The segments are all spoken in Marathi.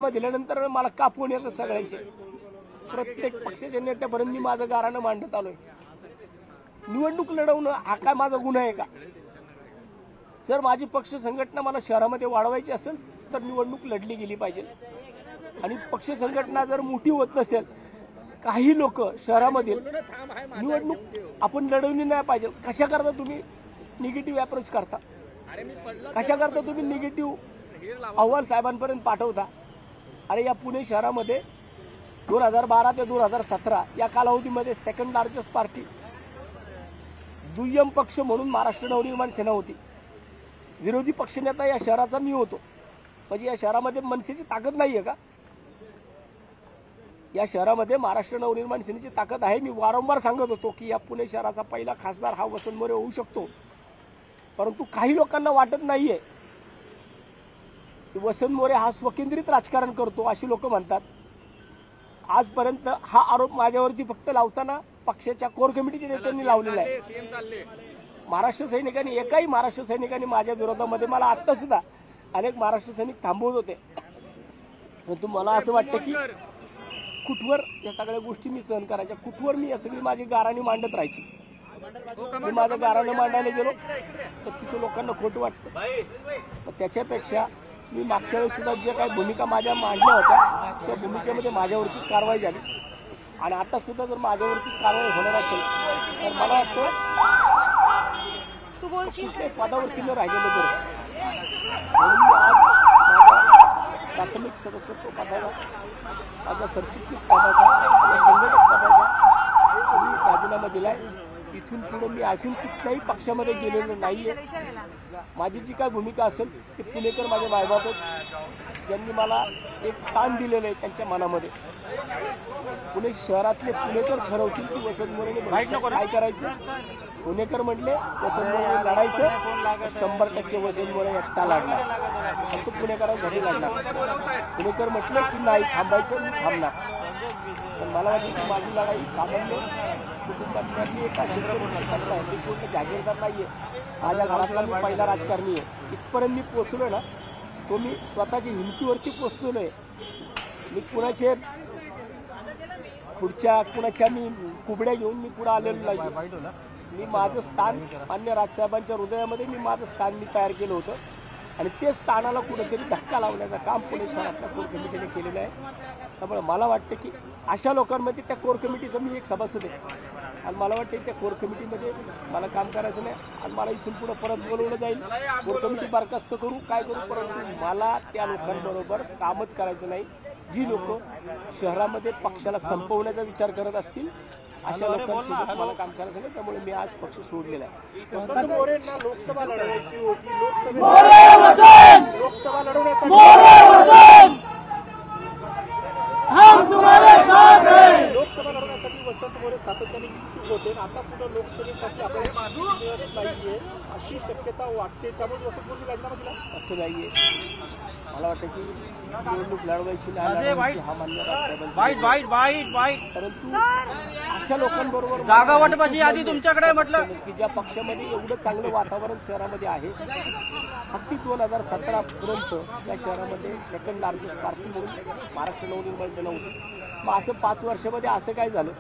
दिल्यानंतर मला कापून येतात सगळ्यांचे। प्रत्येक पक्षाच्या नेत्यापर्यंत मी माझं गाराणं मांडत आलोय। निवडणूक लढवणं हा काय माझा गुन्हा आहे का? जर माझी पक्ष संघटना मला शहरामध्ये वाढवायची असेल तर निवडणूक लढली गेली पाहिजे। आणि पक्ष संघटना जर मोठी होत नसेल, काही लोक शहरामध्ये निवडणूक आपण लढवली नाही पाहिजे। कशा करता तुम्ही निगेटिव्ह अप्रोच करता? कशा करता तुम्ही निगेटिव्ह अहवाल साहेबांपर्यंत पाठवता? अरे या पुणे शहरामध्ये 2012 ते 2017 या कालावधीमध्ये सेकंड लार्जेस्ट पार्टी दुय्यम पक्ष म्हणून महाराष्ट्र नवनिर्माण सेना होती। विरोधी पक्षनेता या शहराचा मी होतो। म्हणजे या शहरामध्ये मनसेची ताकद नाहीये का? या शहरामध्ये महाराष्ट्र नवनिर्माण सेनेची ताकद आहे। मी वारंवार सांगत होतो की या पुणे शहराचा पहिला खासदार हा वसंत मोरे होऊ शकतो, परंतु काही लोकांना वाटत नाहीये की वसंत मोरे हा स्वकेंद्रित राजकारण करतो अशी लोक म्हणतात। आजपर्यंत हा आरोप माझ्यावरती फक्त लावताना पक्षाच्या कोर कमिटीच्या नेत्यांनी लावलेला आहे। महाराष्ट्र सैनिकांनी एकाही महाराष्ट्र सैनिकांनी माझ्या विरोधामध्ये मला आता सुद्धा अनेक महाराष्ट्र सैनिक थांबवत होते, परंतु मला असं वाटतं की कुठवर या सगळ्या गोष्टी मी सहन करायच्या, कुठवर मी या सगळी माझी गाराणी मांडत राहायची। मी माझं गाराणं मांडायला गेलो तर तिथे लोकांना खोटं वाटतं। त्याच्यापेक्षा मी मागच्या वेळेस सुद्धा जे काही भूमिका माझ्या मांडल्या होत्या त्या भूमिकेमध्ये माझ्यावरतीच कारवाई झाली, आणि आता सुद्धा जर माझ्यावरतीच कारवाई होणार असेल तर मला वाटतं तू बोलशील पदावरती न राहिलेलं बरं। म्हणून मी आज माझ्या प्राथमिक सदस्यत्व पदाला, माझ्या सरचिटणीस पदाचा, माझ्या संघटक पदाचा मी राजीनामा दिलाय। इथून पुढे मी अजून कुठल्याही पक्षामध्ये गेलेलो नाहीये। माझी जी काय भूमिका असेल ते पुणेकर माझे मायबाप आहेत, ज्यांनी मला एक स्थान दिलेलं आहे त्यांच्या मनामध्ये। पुणे शहरातले पुणेकर ठरवतील की वसंत मोरेने काय करायचं। पुणेकर म्हटले वसंत मोरे लढायचं, 100% वसंत मोरे एकटा लढणार, फक्त पुणेकरांसाठी लढणार। पुणेकर म्हटले की नाही थांबायचं, मी थांबणार। पण मला वाटतं की माझी लढाई सामान्य कुटुंबातल्या एका शेतकरी मी कोणतं जागीरदार नाहीये। माझ्या घरातला मी पहिला राजकारणी आहे। इथपर्यंत मी पोचलो ना, तो मी स्वतःच्या हिमतीवरती पोचलेलो आहे। मी कुणाचे कुणाच्या मी कुबड्या घेऊन मी पुढे आलेलो नाही। मी माझं स्थान मान्य राजसाहेबांच्या हृदयामध्ये मी माझं स्थान मी तयार केलं होतं, आणि ते स्थानाला कुठेतरी धक्का लावण्याचं काम पुणे शहरातल्या कोर कमिटीने केलेलं आहे। त्यामुळे मला वाटतं की अशा लोकांमध्ये त्या कोर कमिटीचा मी एक सभासद आहे, आणि मला वाटतं त्या कोर कमिटीमध्ये मला काम करायचं नाही, आणि मला इथून पुढे परत बोलवलं जाईल। कोर कमिटी बरखास्त करू काय करू, परंतु मला त्या लोकांबरोबर कामच करायचं नाही जी लोक शहरामध्ये पक्षाला संपवण्याचा विचार करत असतील। अशा लोकांसोबत मला काम करायचं नाही, त्यामुळे मी आज पक्ष सोडलेला आहे। लोकसभा लढवायची होती, लोकसभा लढवण्यासाठी वसंत मोरे सातत्याने इच्छुक होते, आता पुढे लोकसभेसाठी आपल्याला नाहीये अशी शक्यता वाटते, त्यामुळे वसंत मोरे राजीनामा दिला असं नाहीये। मला वाटतं की निवडणूक लढवायची नाही हा मान्य राजसाहेबांचा, परंतु अशा लोकांबरोबर जागा वाटपाची यादी तुमच्याकडे म्हटलं की ज्या पक्षामध्ये एवढं चांगलं वातावरण शहरामध्ये आहे, अगदी 2017 पर्यंत त्या शहरामध्ये सेकंड लार्जेस्ट पार्टी म्हणून महाराष्ट्र नवनिर्माण सेना होती। मग असं 5 वर्षामध्ये असं काय झालं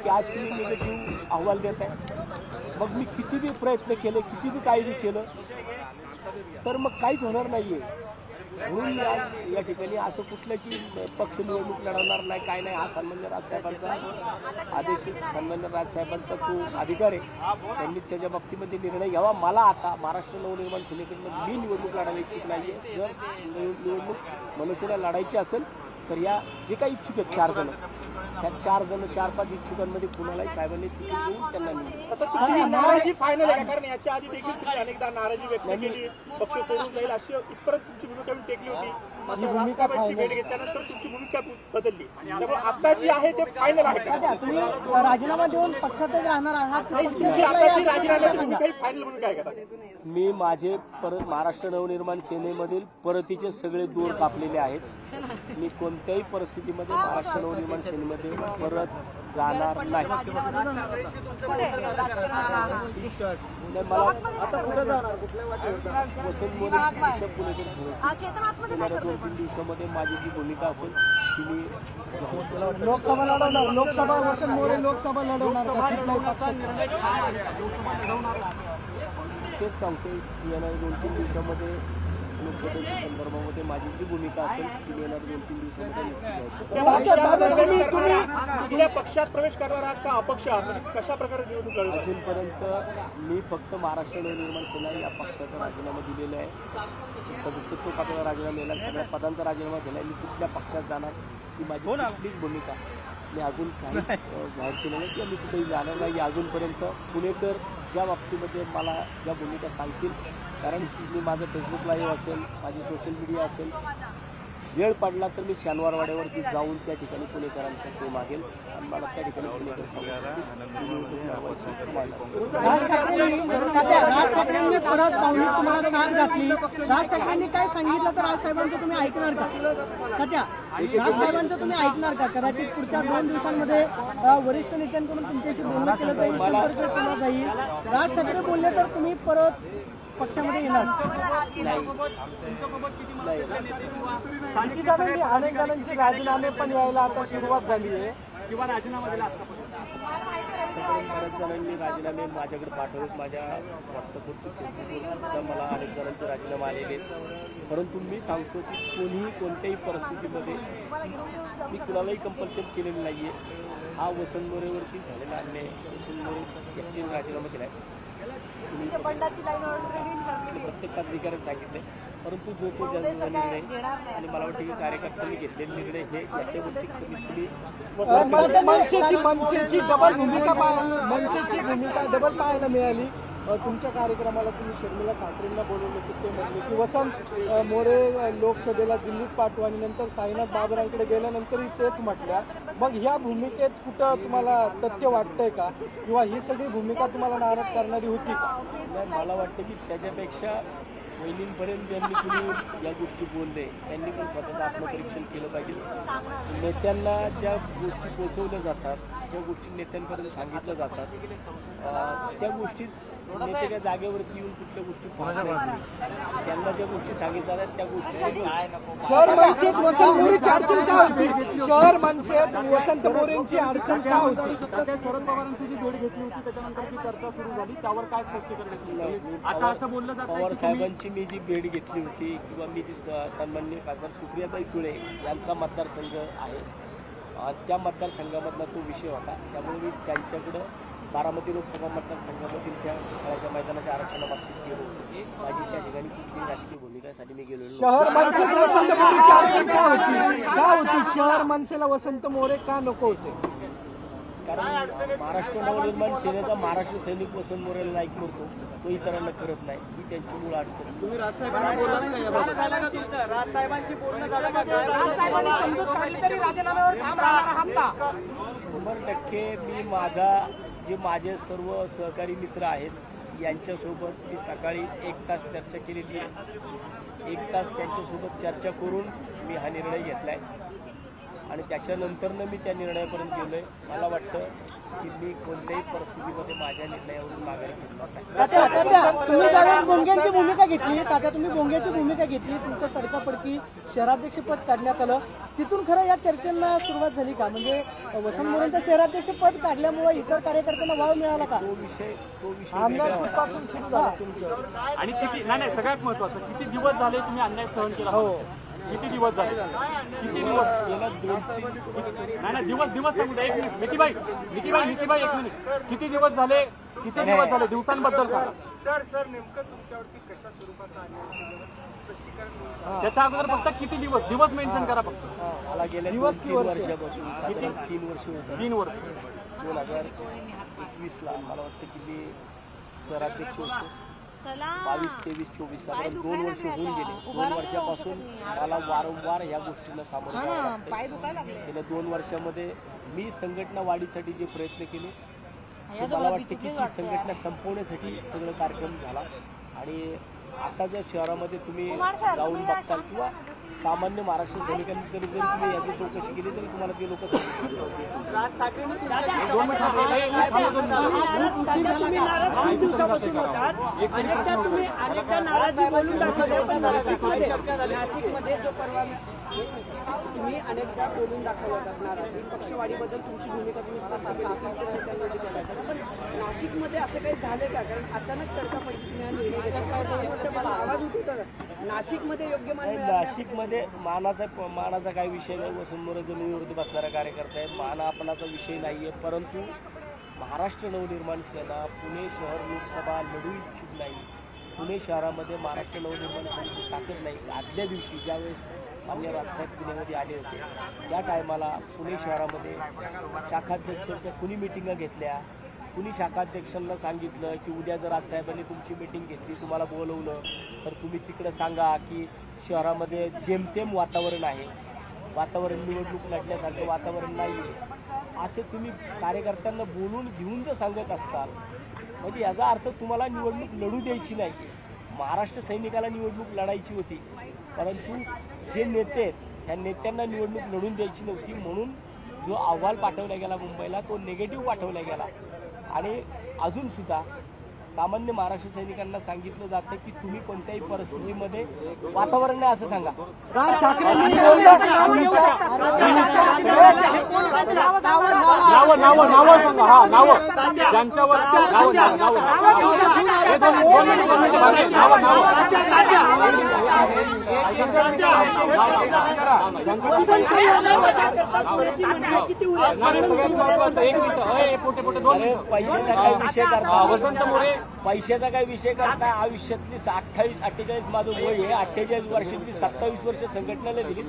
की आज तुम्ही निगेटिव्ह अहवाल देत आहे? मग मी किती बी प्रयत्न केले, किती बी काही बी केलं तर मग काहीच होणार नाहीये। म्हणून मी आज या ठिकाणी असं कुठलं की पक्ष निवडणूक लढवणार नाही काय नाही, हा सन्मान्य राजसाहेबांचा आदेश आहे, सन्मान्य राजसाहेबांचा तो अधिकार आहे, त्यांनी त्याच्या बाबतीमध्ये निर्णय घ्यावा। मला आता महाराष्ट्र नवनिर्माण सेनेकडून मी निवडणूक लढायला इच्छुक नाहीये। जर निवडणूक मनसेला लढायची असेल तर या जे काही इच्छुक आहेत 4 जण, त्या 4-5 इच्छुकांमध्ये कुणालाही साहेबांनी तिकीट देऊन त्यांना नाराजी फायनल आहे, कारण याच्या आधी देखील तुम्ही अनेकदा नाराजी व्यक्त केली, पक्ष सोडून जाईल अशी इतरत तुमची भूमिका टेकली होती। राजसाहेबांची भेट घेतल्यानंतर तुमची भूमिका बदलली, त्यामुळे आता जी आहे ते फायनल आहे। तुम्ही राजीनामा देऊन पक्षातच राहणार आहात, फायनल भूमिका आहे का? मी माझे परत महाराष्ट्र नवनिर्माण सेनेमधील परतीचे सगळे दोर कापलेले आहेत। मी कोणत्याही परिस्थितीमध्ये महाराष्ट्र नवनिर्माण सेनेमध्ये परत जाणार नाही। मला आता पुढे जाणार कुठल्या वाटेवर वसंत मोरेंची दिशा पुणे 2-3 दिवसामध्ये माझी जी भूमिका असेल ती मी लोकसभा लढवणार, लोकसभा वसंत मोरे लोकसभा लढवणार का? कुठल्याही पक्षात? तेच सांगतो येणाऱ्या 2-3 दिवसामध्ये लोकसभेच्या संदर्भामध्ये माझी जी भूमिका असेल ती येणाऱ्या 2-3 दिवसामध्ये नक्की कुठल्या पक्षात प्रवेश करणार आहात का अपक्ष आहात? कशा प्रकारे निवडणूक लढवणार? अजूनपर्यंत मी फक्त महाराष्ट्र नवनिर्माण सेना या पक्षाचा राजीनामा दिलेला आहे. सदस्यत्व पदाचा राजीनामा दिला, सगळ्या पदांचा राजीनामा दिला आहे. मी कुठल्या पक्षात जाणार ही माझी कुठलीच भूमिका मी अजून काहीच जाहीर केलं नाही किंवा मी कुठेही जाणार नाही. अजूनपर्यंत पुणेकर ज्या बाबतीमध्ये मला ज्या भूमिका सांगतील, कारण मी माझं फेसबुक लाईव्ह असेल, माझी सोशल मीडिया असेल, वेळ पडला तर मी शनिवारवाड्यावरती जाऊन त्या ठिकाणी पुणेकरांचा सेवा मागेल आणि मला त्या ठिकाणी पुणेकर सांगू राज ठाकरेंनी परत पाहुणी तुम्हाला साथ घातली. राज ठाकरेंनी काय सांगितलं तर राजसाहेबांचं तुम्ही ऐकणार का? सध्या राजसाहेबांचं तुम्ही ऐकणार का? कदाचित पुढच्या 2 दिवसांमध्ये वरिष्ठ नेत्यांकडून तुमच्याशी बोलणं केलं जाईल, संपर्क केला जाईल. राज ठाकरे बोलले तर तुम्ही परत पक्षामध्ये येणार? शांतीदारांनी अनेक जणांचे राजीनामे पण यायला आता सुरुवात झाली आहे किंवा राजीनामा दिला बऱ्याच जणांनी राजीनामे माझ्याकडे पाठवलेत. माझ्या व्हॉट्सअपवरती फेसबुकवरती सुद्धा मला अनेक जणांचे राजीनामे आलेले आहेत. परंतु मी सांगतो की कोणीही कोणत्याही परिस्थितीमध्ये मी कुणालाही कंपल्शन केलेलं नाही आहे. हा वसंत मोरेवरती झालेला अन्याय. वसंत मोरे एकटीने राजीनामा दिला आहे. प्रत्येक पदाधिकाऱ्याने सांगितले, परंतु जो तो जनतेचा निर्णय आणि मला वाटतं की कार्यकर्त्यांनी घेतलेले निर्णय हे याच्यावरती कमीत कमी मनसेची भूमिका डबल पाहायला मिळाली. तुमच्या कार्यक्रमाला तुम्ही शर्मिला ठाकरेंना बोलवलं की ते म्हटले की वसंत मोरे लोकसभेला दिल्लीत पाठवू आणि नंतर साईनाथ बाबरांकडे गेल्यानंतरही तेच म्हटल्या. मग ह्या भूमिकेत कुठं तुम्हाला तथ्य वाटतंय का किंवा ही सगळी भूमिका तुम्हाला नाराज करणारी होती का? मला वाटतं की त्याच्यापेक्षा वहिनींपर्यंत ज्यांनी कुणी या गोष्टी बोलले त्यांनी पण स्वतःचं आत्मपरीक्षण केलं पाहिजे. नेत्यांना ज्या गोष्टी पोचवल्या जातात, ज्या गोष्टी नेत्यांपर्यंत सांगितल्या जातात, त्या गोष्टीच नेते त्या जागेवरती येऊन कुठल्या गोष्टी पाहत नाही. त्यांना ज्या गोष्टी सांगितल्या आहेत त्या गोष्टी शहर मनसेत वसंत मोरेची अडचण का होती? शहर मनसेत वसंत मोरेंची अडचण का होती? शरद पवारांची जी भेट घेतली होती त्याच्यानंतर ती चर्चा सुरू झाली, त्यावर काय स्पष्टीकरण? आता असं बोललं जातं पवार साहेबांची मी जी भेट घेतली होती किंवा मी जी सन्माननीय खासदार सुप्रियाताई सुळे यांचा मतदारसंघ आहे, त्या मतदारसंघामधला तो विषय होता. त्यामुळे मी त्यांच्याकडं बारामती लोकसभा मतदारसंघामधील त्या खेळाच्या मैदानाच्या आरक्षणाबाबतीत गेलो होतो. माझी त्या ठिकाणी कुठलीही राजकीय भूमिकासाठी मी गेलेलो शहर मनसेत वसंत मोरेची अडचण का होती? का होती शहर मनसेला वसंत मोरे का नको होते? कारण महाराष्ट्र नवनिर्माण सेनेचा महाराष्ट्र सैनिक वसंत मोरेला लाईक करतो, तो इतरांना करत नाही. ही त्यांची मूळ अडचण. तुम्ही राजसाहेबांना बोलत नाही? राजसाहेबांशी बोलणं झालं का? 100% मी माझे सर्व सहकारी मित्र आहेत यांच्यासोबत मी सकाळी 1 तास चर्चा केलेली आहे. 1 तास त्यांच्यासोबत चर्चा करून मी हा निर्णय घेतला आहे आणि त्याच्यानंतरनं मी त्या निर्णयापर्यंत गेलो आहे. मला वाटतं की मी कोणत्याही परिस्थितीमध्ये माझ्या निर्णयावरून माघार घेतला नाही. तुम्ही ज्यावेळेस बोंगेंची भूमिका घेतली, तात्या तुम्ही बोंगेची भूमिका घेतली, तुमचं तडकाफडकी शहराध्यक्षपद काढण्यात आलं, तिथून खरं या चर्चेला सुरुवात झाली का? म्हणजे वसंत मोरेंचं शहराध्यक्षपद काढल्यामुळे इतर कार्यकर्त्यांना वाव मिळाला का? तो विषय आमदारकीपासून सुरू झाला तुमचं. आणि किती नाही सगळ्यात महत्वाचं, किती दिवस झाले तुम्ही अन्याय सहन केला? हो, किती दिवस झाले? किती दिवस? नाही दिवस सांगू द्या. 1 मिनिट मिकीबाई 1 मिनिट. किती दिवस झाले? दिवसांबद्दल सांगा. सर नेमकं तुमच्यावरती कशा स्वरूपाचा अन्याय? त्याच्या अगोदर फक्त किती दिवस मेन्शन करा फक्त. मला गेल्या 3 वर्षापासून 3 वर्ष होतं. 3 वर्ष 2021ला मला वाटतं की मी शहराध्यक्ष होतो. 22, 23, 24 साधारण 2 वर्ष होऊन गेले. 2 वर्षापासून मला वारंवार या गोष्टीला सामोरं जावं लागतं. गेल्या 2 वर्षामध्ये मी संघटना वाढीसाठी जे प्रयत्न केले, मला वाटतं की ती संघटना संपवण्यासाठी सगळं कार्यक्रम झाला आणि आता जर शहरामध्ये तुम्ही जाऊन बघताल किंवा सामान्य महाराष्ट्र सैनिकांनी जरी तुम्ही याची चौकशी केली तरी तुम्हाला ते लोक सांगू शकतात. राज ठाकरेंनी अनेकदा नाराजी बोलून दाखवली पण नाशिकमध्ये जो परवा तुम्ही अनेकदा बोलून दाखवलं होतात नाराजी पक्षवाढीबद्दल तुमची भूमिका तुम्ही स्पष्ट केली पण नाशिकमध्ये असं काही झालं का? कारण अचानक तडकाफडकीने निर्णय घेतला आवाज उठवतो नाशिकमध्ये योग्य मान नाशिकमध्ये मानाचा काही विषय नाही. वसुंधरा जमिनीवरती बसणारा कार्यकर्ता आहे. मानापणाचा विषय नाही आहे. परंतु महाराष्ट्र नवनिर्माण सेना पुणे शहर लोकसभा लढू इच्छित नाही. पुणे शहरामध्ये महाराष्ट्र नवनिर्माण सेनेची ताकद नाही. आदल्या दिवशी ज्यावेळेस माननीय राजसाहेब पुण्यामध्ये आले होते त्या टायमाला पुणे शहरामध्ये शाखाध्यक्षांच्या कुणी मिटिंगा घेतल्या. कुणी शाखाध्यक्षांना सांगितलं की उद्या जर राजसाहेबांनी तुमची मिटिंग घेतली तुम्हाला बोलवलं तर तुम्ही तिकडं सांगा की शहरामध्ये जेमतेम वातावरण आहे, वातावरण निवडणूक लढण्यासारखं वातावरण नाही आहे असे तुम्ही कार्यकर्त्यांना बोलून घेऊन जर सांगत असताल म्हणजे याचा अर्थ तुम्हाला निवडणूक लढू द्यायची नाही. महाराष्ट्र सैनिकाला निवडणूक लढायची होती परंतु जे नेते आहेत ह्या नेत्यांना निवडणूक लढून द्यायची नव्हती. म्हणून जो अहवाल पाठवला गेला मुंबईला तो निगेटिव्ह पाठवला गेला आणि अजूनसुद्धा सामान्य महाराष्ट्र सैनिकांना सांगितलं जातं की तुम्ही कोणत्याही परिस्थितीमध्ये वातावरण नाही असं सांगा. पैशाचा काय विषय करता पैशाचा काय विषय करता आयुष्यातली 28-48 माझं वय आहे. 48 वर्षातली 27 वर्ष संघटनेला दिली.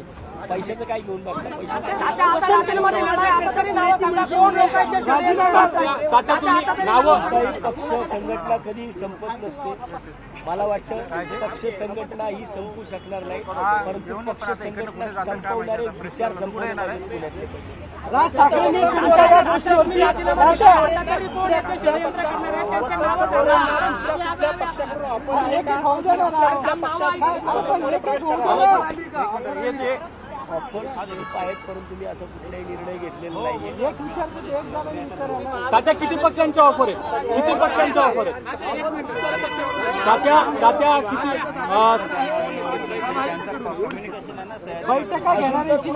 पैशाचं काय घेऊन बसला? काही पक्ष संघटना कधी संपत नसते. मला वाटतं पक्ष संघटना ही संपू शकणार नाही परंतु पक्ष संघटना संपवणारे विचार संपवणारे पुण्यातले पाहिजे. राज ठाकरेंनी ऑफर्स आहेत परंतु मी असं कुठलाही निर्णय घेतलेला नाहीये. तात्या किती पक्षांच्या ऑफर आहेत? किती पक्षांच्या ऑफर आहेत तात्या किती बैठका घेणाऱ्यांची